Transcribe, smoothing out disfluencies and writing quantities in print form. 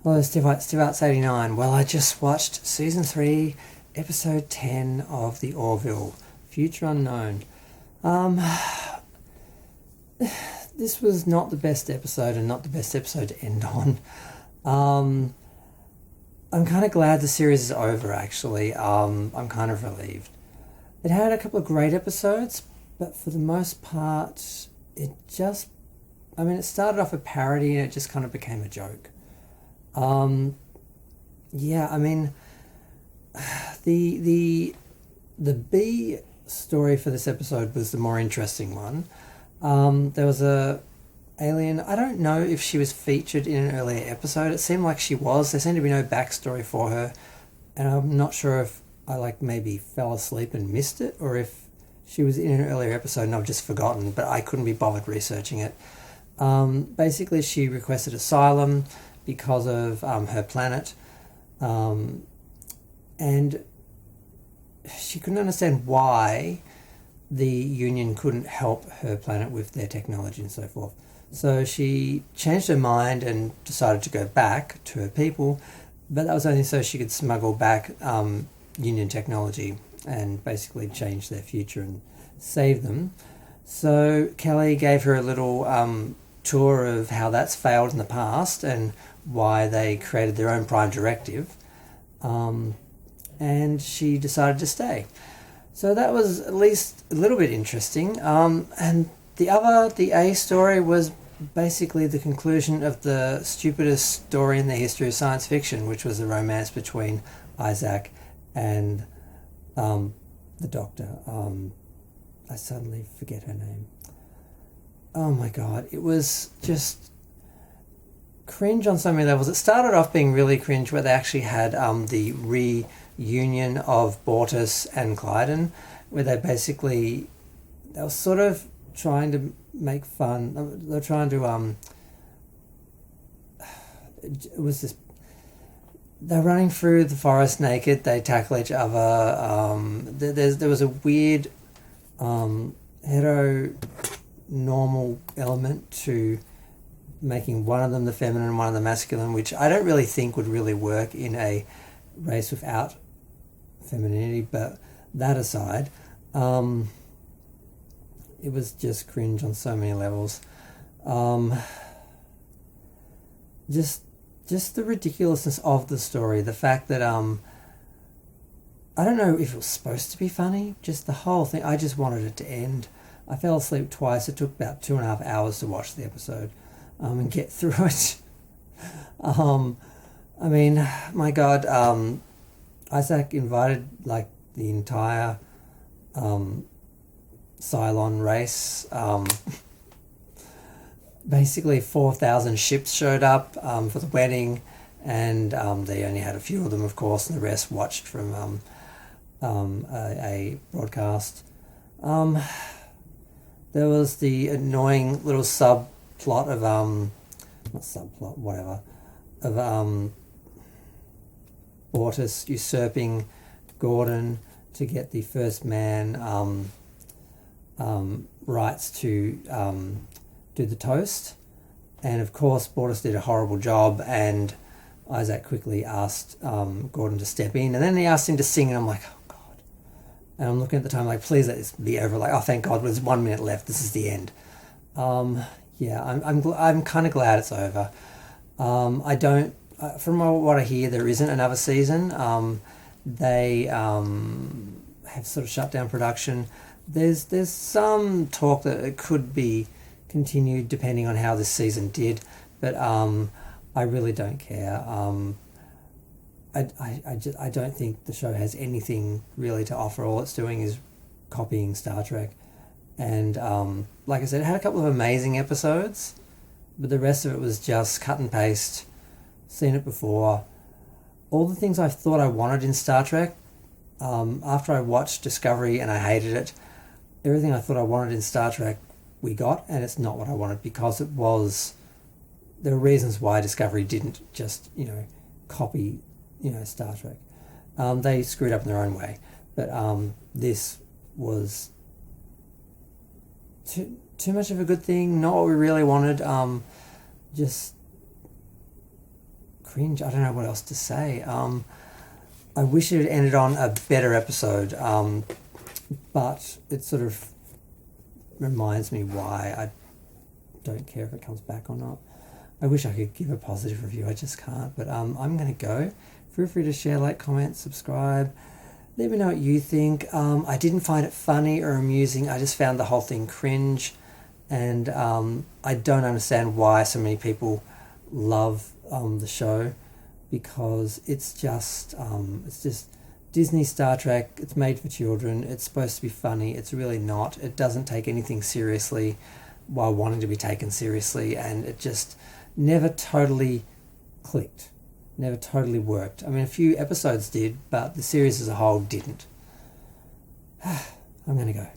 Hello, Steve Arts 89. Well, I just watched season 3, episode 10 of the Orville, Future Unknown. Um, this was not the best episode and not the best episode to end on. Um, I'm kind of glad the series is over, actually. I'm kind of relieved. It had a couple of great episodes, but for the most part, it just... it started off a parody and it just kind of became a joke. Um, yeah, the the B story for this episode was the more interesting one. There was a alien. I don't know if she was featured in an earlier episode. It seemed like she was. There seemed to be no backstory for her, and I'm not sure if I maybe fell asleep and missed it, or if she was in an earlier episode and I've just forgotten. But I couldn't be bothered researching it. Basically, she requested asylum because of her planet, and she couldn't understand why the Union couldn't help her planet with their technology and so forth. So she changed her mind and decided to go back to her people, but that was only so she could smuggle back Union technology and basically change their future and save them. So Kelly gave her a little tour of how that's failed in the past and why they created their own prime directive, and she decided to stay. So that was at least a little bit interesting. And the A story was basically the conclusion of the stupidest story in the history of science fiction, which was the romance between Isaac and the Doctor. I suddenly forget her name. Oh my god, it was just cringe on so many levels. It started off being really cringe where they actually had the reunion of Bortus and Clyden, where they were sort of trying to make fun. They're trying to it was this. They're running through the forest naked. They tackle each other. There was a weird hetero normal element to making one of them the feminine and one of the masculine, which I don't really think would really work in a race without femininity. But that aside, it was just cringe on so many levels. Just the ridiculousness of the story, the fact that I don't know if it was supposed to be funny, just the whole thing. I just wanted it to end. I fell asleep twice. It took about 2.5 hours to watch the episode and get through it. My God, Isaac invited the entire Cylon race. Basically, 4,000 ships showed up for the wedding, and they only had a few of them, of course, and the rest watched from a broadcast. There was the annoying little subplot of not subplot, whatever, of Bortus usurping Gordon to get the first man rights to do the toast, and of course Bortus did a horrible job, and Isaac quickly asked Gordon to step in, and then he asked him to sing, and I'm like, and I'm looking at the time like, please let this be over. Like, oh, thank God, there's 1 minute left. This is the end. I'm kind of glad it's over. I don't. From what I hear, there isn't another season. They have sort of shut down production. There's some talk that it could be continued depending on how this season did, but I really don't care. I don't think the show has anything really to offer. All it's doing is copying Star Trek. And like I said, it had a couple of amazing episodes, but the rest of it was just cut and paste, seen it before. All the things I thought I wanted in Star Trek, after I watched Discovery and I hated it, everything I thought I wanted in Star Trek we got, and it's not what I wanted, because there were reasons why Discovery didn't just, copy Star Trek. They screwed up in their own way, but this was too much of a good thing, not what we really wanted. Just Cringe. I don't know what else to say. I wish it had ended on a better episode, but it sort of reminds me why I don't care if it comes back or not. I wish I could give a positive review, I just can't. But I'm going to go. Feel free to share, like, comment, subscribe. Let me know what you think. I didn't find it funny or amusing. I just found the whole thing cringe. And I don't understand why so many people love the show, because it's just Disney Star Trek. It's made for children. It's supposed to be funny. It's really not. It doesn't take anything seriously while wanting to be taken seriously, and it just never totally clicked, never totally worked. I mean, a few episodes did, but the series as a whole didn't. I'm going to go.